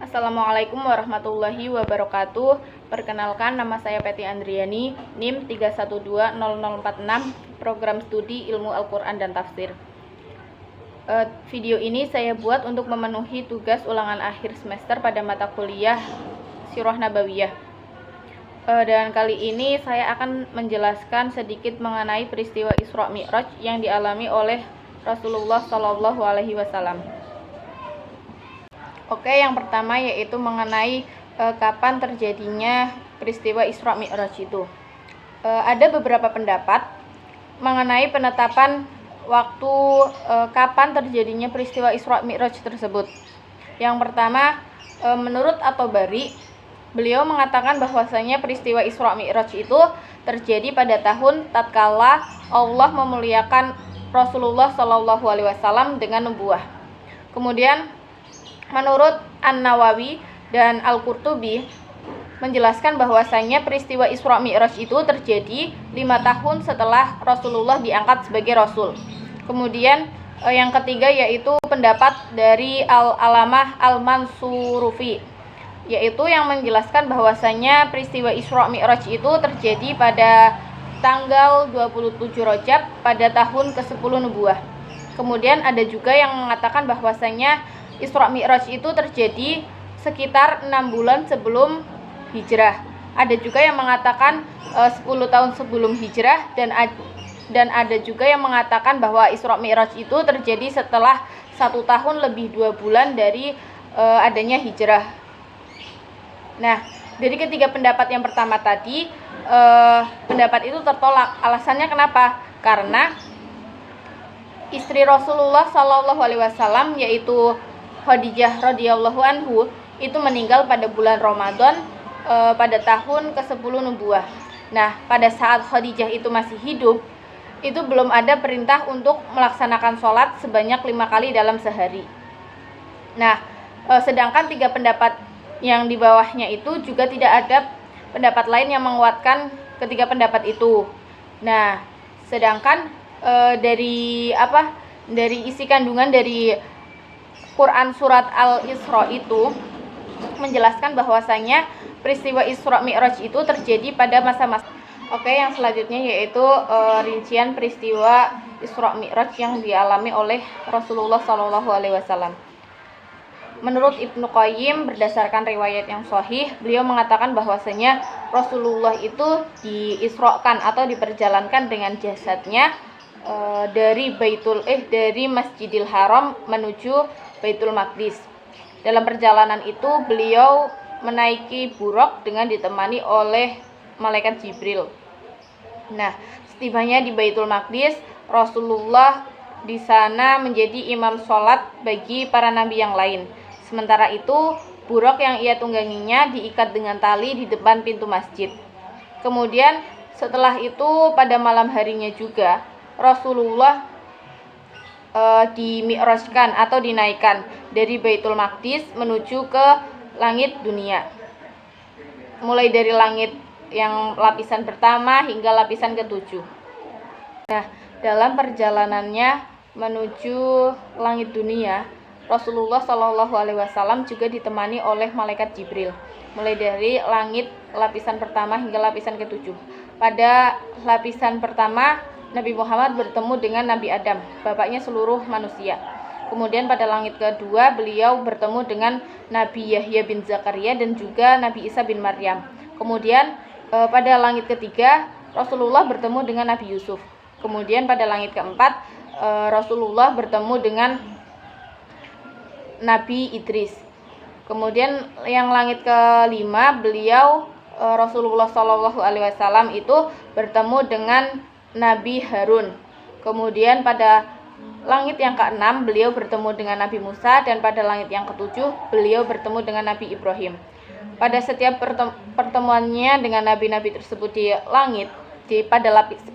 Assalamualaikum warahmatullahi wabarakatuh. Perkenalkan, nama saya Peti Andriani, NIM 3120046, Program Studi Ilmu Al-Quran dan Tafsir. Video ini saya buat untuk memenuhi tugas ulangan akhir semester pada mata kuliah Sirah Nabawiyah. Dan kali ini saya akan menjelaskan sedikit mengenai peristiwa Isra Mi'raj yang dialami oleh Rasulullah SAW. Oke, yang pertama yaitu mengenai kapan terjadinya peristiwa Isra Mi'raj itu. Ada beberapa pendapat mengenai penetapan waktu kapan terjadinya peristiwa Isra Mi'raj tersebut. Yang pertama, menurut At-Tabari, beliau mengatakan bahwasanya peristiwa Isra Mi'raj itu terjadi pada tahun tatkala Allah memuliakan Rasulullah SAW dengan nubuwah. Kemudian menurut An-Nawawi dan Al-Qurtubi menjelaskan bahwasanya peristiwa Isra Mi'raj itu terjadi 5 tahun setelah Rasulullah diangkat sebagai Rasul. Kemudian yang ketiga yaitu pendapat dari Al-Alamah Al-Mansurufi, yaitu yang menjelaskan bahwasanya peristiwa Isra Mi'raj itu terjadi pada tanggal 27 Rajab pada tahun ke-10 Nubuwah. Kemudian ada juga yang mengatakan bahwasanya Isra Mi'raj itu terjadi sekitar 6 bulan sebelum hijrah. Ada juga yang mengatakan 10 tahun sebelum hijrah, dan ada juga yang mengatakan bahwa Isra Mi'raj itu terjadi setelah 1 tahun lebih 2 bulan dari adanya hijrah. Nah, dari ketiga pendapat yang pertama tadi, pendapat itu tertolak. Alasannya kenapa? Karena istri Rasulullah SAW yaitu Khadijah radhiyallahu anhu itu meninggal pada bulan Ramadan pada tahun ke-10 Nubuwah. Nah, pada saat Khadijah itu masih hidup, itu belum ada perintah untuk melaksanakan sholat sebanyak 5 kali dalam sehari. Nah, sedangkan 3 pendapat yang di bawahnya itu juga tidak ada pendapat lain yang menguatkan ketiga pendapat itu. Nah, sedangkan dari isi kandungan dari Quran surat Al-Isra itu menjelaskan bahwasanya peristiwa Isra Mi'raj itu terjadi pada masa-masa. Oke, yang selanjutnya yaitu rincian peristiwa Isra Mi'raj yang dialami oleh Rasulullah SAW. Menurut Ibnu Qayyim, berdasarkan riwayat yang sahih, beliau mengatakan bahwasanya Rasulullah itu diisrokan atau diperjalankan dengan jasadnya dari Masjidil Haram menuju Baitul Maqdis. Dalam perjalanan itu beliau menaiki buraq dengan ditemani oleh malaikat Jibril. Nah, setibanya di Baitul Maqdis, Rasulullah di sana menjadi imam sholat bagi para nabi yang lain. Sementara itu, buraq yang ia tungganginya diikat dengan tali di depan pintu masjid. Kemudian setelah itu pada malam harinya juga Rasulullah dimi'rajkan atau dinaikkan dari Baitul Maqdis menuju ke langit dunia. Mulai dari langit yang lapisan pertama hingga lapisan ke-7. Nah, dalam perjalanannya menuju langit dunia, Rasulullah SAW juga ditemani oleh malaikat Jibril, mulai dari langit lapisan pertama hingga lapisan ke-7. Pada lapisan pertama, Nabi Muhammad bertemu dengan Nabi Adam, bapaknya seluruh manusia. Kemudian pada langit kedua, beliau bertemu dengan Nabi Yahya bin Zakaria dan juga Nabi Isa bin Maryam. Kemudian pada langit ketiga, Rasulullah bertemu dengan Nabi Yusuf. Kemudian pada langit keempat, Rasulullah bertemu dengan Nabi Idris. Kemudian yang langit kelima, beliau Rasulullah SAW itu bertemu dengan Nabi Harun. Kemudian pada langit yang ke-6 beliau bertemu dengan Nabi Musa, dan pada langit yang ke-7 beliau bertemu dengan Nabi Ibrahim. Pada setiap pertemuannya dengan nabi-nabi tersebut di langit,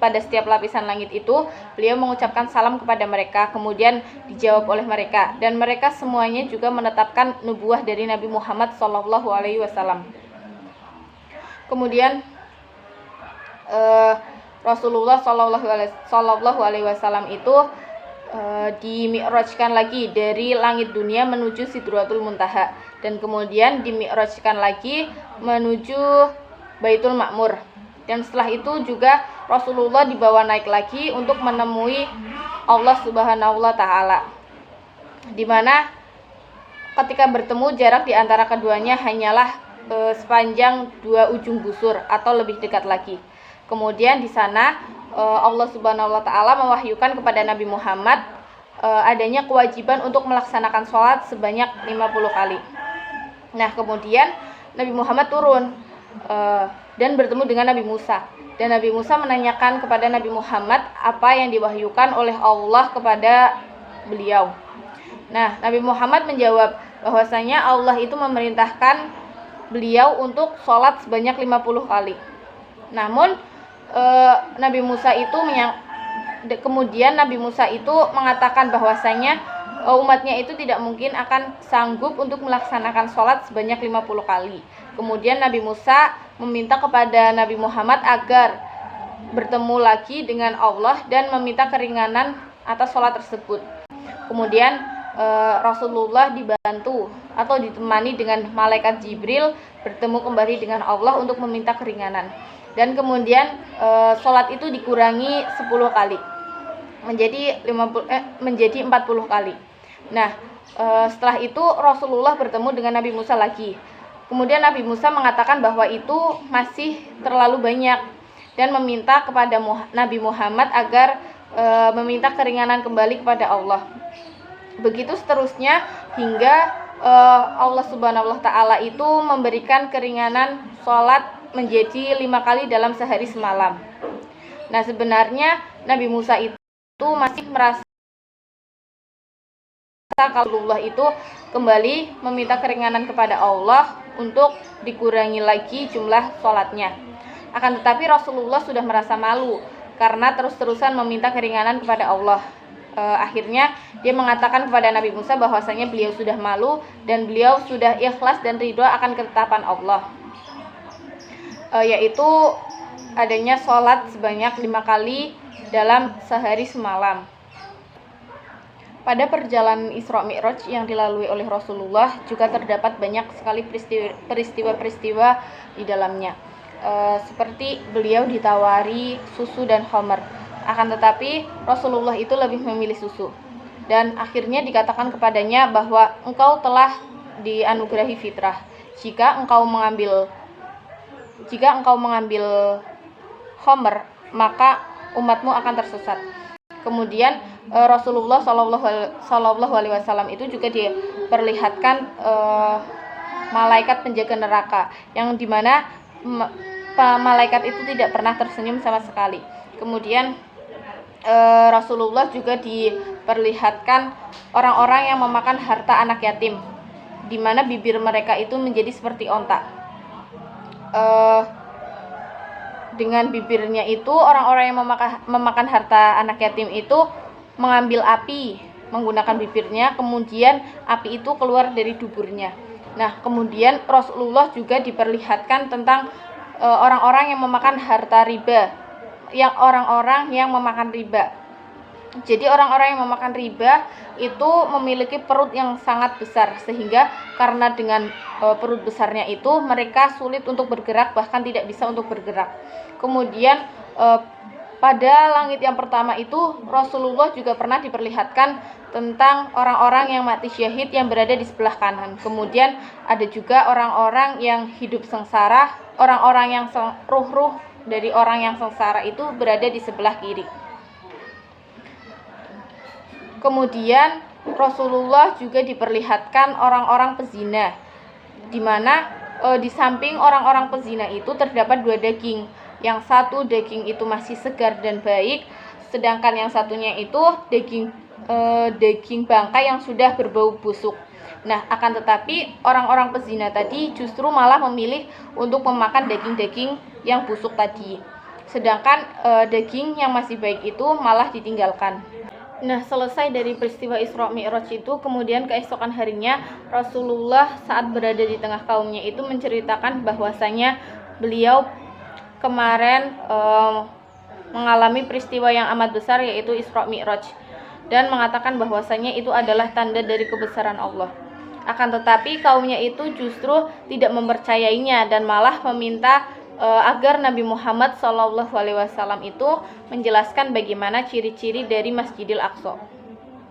pada setiap lapisan langit itu beliau mengucapkan salam kepada mereka, kemudian dijawab oleh mereka, dan mereka semuanya juga menetapkan nubuwah dari Nabi Muhammad SAW. Kemudian Rasulullah SAW itu dimi'rajkan lagi dari langit dunia menuju Sidratul Muntaha, dan kemudian dimi'rajkan lagi menuju Baitul Ma'mur. Dan setelah itu juga Rasulullah dibawa naik lagi untuk menemui Allah Subhanahu wa Ta'ala, dimana ketika bertemu jarak di antara keduanya hanyalah sepanjang 2 ujung busur atau lebih dekat lagi. Kemudian di sana Allah Subhanahu wa Ta'ala mewahyukan kepada Nabi Muhammad adanya kewajiban untuk melaksanakan sholat sebanyak 50 kali. Nah, kemudian Nabi Muhammad turun dan bertemu dengan Nabi Musa. Dan Nabi Musa menanyakan kepada Nabi Muhammad apa yang diwahyukan oleh Allah kepada beliau. Nah, Nabi Muhammad menjawab bahwasanya Allah itu memerintahkan beliau untuk sholat sebanyak 50 kali. Namun Nabi Musa itu kemudian Nabi Musa itu mengatakan bahwasanya umatnya itu tidak mungkin akan sanggup untuk melaksanakan sholat sebanyak 50 kali. Kemudian Nabi Musa meminta kepada Nabi Muhammad agar bertemu lagi dengan Allah dan meminta keringanan atas sholat tersebut. Kemudian Rasulullah dibantu atau ditemani dengan malaikat Jibril bertemu kembali dengan Allah untuk meminta keringanan. Dan kemudian sholat itu dikurangi 10 kali menjadi 40 kali. Nah, setelah itu Rasulullah bertemu dengan Nabi Musa lagi. Kemudian Nabi Musa mengatakan bahwa itu masih terlalu banyak dan meminta kepada Nabi Muhammad agar meminta keringanan kembali kepada Allah. Begitu seterusnya hingga Allah Subhanahu wa Ta'ala itu memberikan keringanan sholat menjadi 5 kali dalam sehari semalam. Nah, sebenarnya Nabi Musa itu masih merasa kalau Allah itu kembali meminta keringanan kepada Allah untuk dikurangi lagi jumlah sholatnya. Akan tetapi Rasulullah sudah merasa malu karena terus-terusan meminta keringanan kepada Allah. Akhirnya dia mengatakan kepada Nabi Musa bahwasanya beliau sudah malu dan beliau sudah ikhlas dan ridho akan ketetapan Allah, yaitu adanya sholat sebanyak 5 kali dalam sehari semalam. Pada perjalanan Isra Mi'raj yang dilalui oleh Rasulullah juga terdapat banyak sekali peristiwa-peristiwa di dalamnya, seperti beliau ditawari susu dan khamar. Akan tetapi Rasulullah itu lebih memilih susu, dan akhirnya dikatakan kepadanya bahwa engkau telah dianugerahi fitrah. Jika engkau mengambil khamar, maka umatmu akan tersesat. Kemudian Rasulullah Shallallahu Alaihi Wasallam itu juga diperlihatkan malaikat penjaga neraka, yang dimana malaikat itu tidak pernah tersenyum sama sekali. Kemudian Rasulullah juga diperlihatkan orang-orang yang memakan harta anak yatim, di mana bibir mereka itu menjadi seperti onta. Dengan bibirnya itu orang-orang yang memakan harta anak yatim itu mengambil api menggunakan bibirnya, kemudian api itu keluar dari duburnya. Nah, kemudian Rasulullah juga diperlihatkan tentang orang-orang yang memakan harta riba, orang-orang yang memakan riba. Jadi orang-orang yang memakan riba itu memiliki perut yang sangat besar, sehingga karena dengan perut besarnya itu mereka sulit untuk bergerak, bahkan tidak bisa untuk bergerak. Kemudian pada langit yang pertama itu Rasulullah juga pernah diperlihatkan tentang orang-orang yang mati syahid yang berada di sebelah kanan. Kemudian ada juga orang-orang yang hidup sengsara, orang-orang yang ruh-ruh dari orang yang sengsara itu berada di sebelah kiri. Kemudian Rasulullah juga diperlihatkan orang-orang pezina, di mana di samping orang-orang pezina itu terdapat 2 daging. Yang satu daging itu masih segar dan baik, sedangkan yang satunya itu daging bangkai yang sudah berbau busuk. Nah, akan tetapi orang-orang pezina tadi justru malah memilih untuk memakan daging-daging yang busuk tadi, sedangkan daging yang masih baik itu malah ditinggalkan. Nah, selesai dari peristiwa Isra Mi'raj itu, kemudian keesokan harinya Rasulullah saat berada di tengah kaumnya itu menceritakan bahwasanya beliau kemarin mengalami peristiwa yang amat besar, yaitu Isra Mi'raj. dan mengatakan bahwasanya itu adalah tanda dari kebesaran Allah. Akan tetapi kaumnya itu justru tidak mempercayainya dan malah meminta agar Nabi Muhammad SAW itu menjelaskan bagaimana ciri-ciri dari Masjidil Aqsa.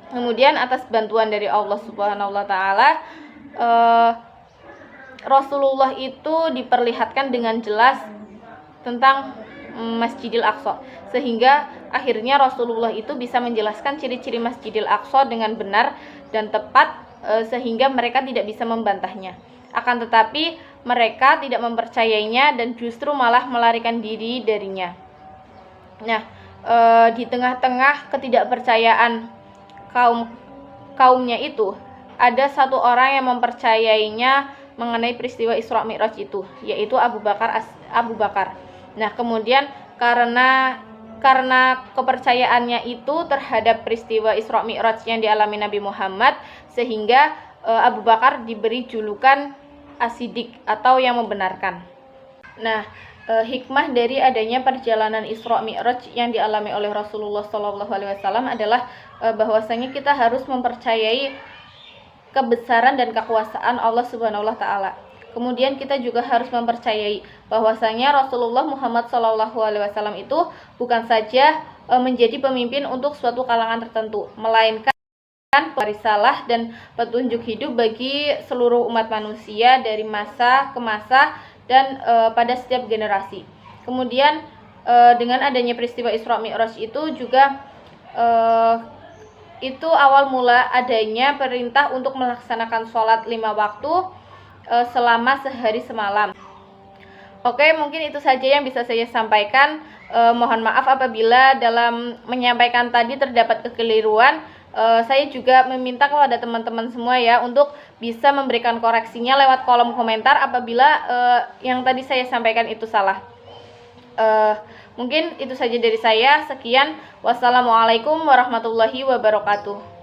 Kemudian atas bantuan dari Allah Subhanahu wa taala, Rasulullah itu diperlihatkan dengan jelas tentang Masjidil Aqsa, sehingga akhirnya Rasulullah itu bisa menjelaskan ciri-ciri Masjidil Aqsa dengan benar dan tepat, sehingga mereka tidak bisa membantahnya. Akan tetapi mereka tidak mempercayainya dan justru malah melarikan diri darinya. Nah, di tengah-tengah ketidakpercayaan kaumnya itu, ada satu orang yang mempercayainya mengenai peristiwa Isra Mi'raj itu, yaitu Abu Bakar. Nah, kemudian karena kepercayaannya itu terhadap peristiwa Isra Mi'raj yang dialami Nabi Muhammad, sehingga Abu Bakar diberi julukan As-Siddiq atau yang membenarkan. Nah, hikmah dari adanya perjalanan Isra Mi'raj yang dialami oleh Rasulullah SAW adalah bahwasanya kita harus mempercayai kebesaran dan kekuasaan Allah Subhanahu wa taala. Kemudian kita juga harus mempercayai bahwasanya Rasulullah Muhammad SAW itu bukan saja menjadi pemimpin untuk suatu kalangan tertentu, melainkan risalah dan petunjuk hidup bagi seluruh umat manusia dari masa ke masa dan pada setiap generasi. Kemudian dengan adanya peristiwa Isra Mi'raj itu juga itu awal mula adanya perintah untuk melaksanakan sholat 5 waktu selama sehari semalam. Oke, mungkin itu saja yang bisa saya sampaikan. Mohon maaf apabila dalam menyampaikan tadi terdapat kekeliruan. Saya juga meminta kepada teman-teman semua ya untuk bisa memberikan koreksinya lewat kolom komentar apabila yang tadi saya sampaikan itu salah. Mungkin itu saja dari saya. Sekian. Wassalamualaikum warahmatullahi wabarakatuh.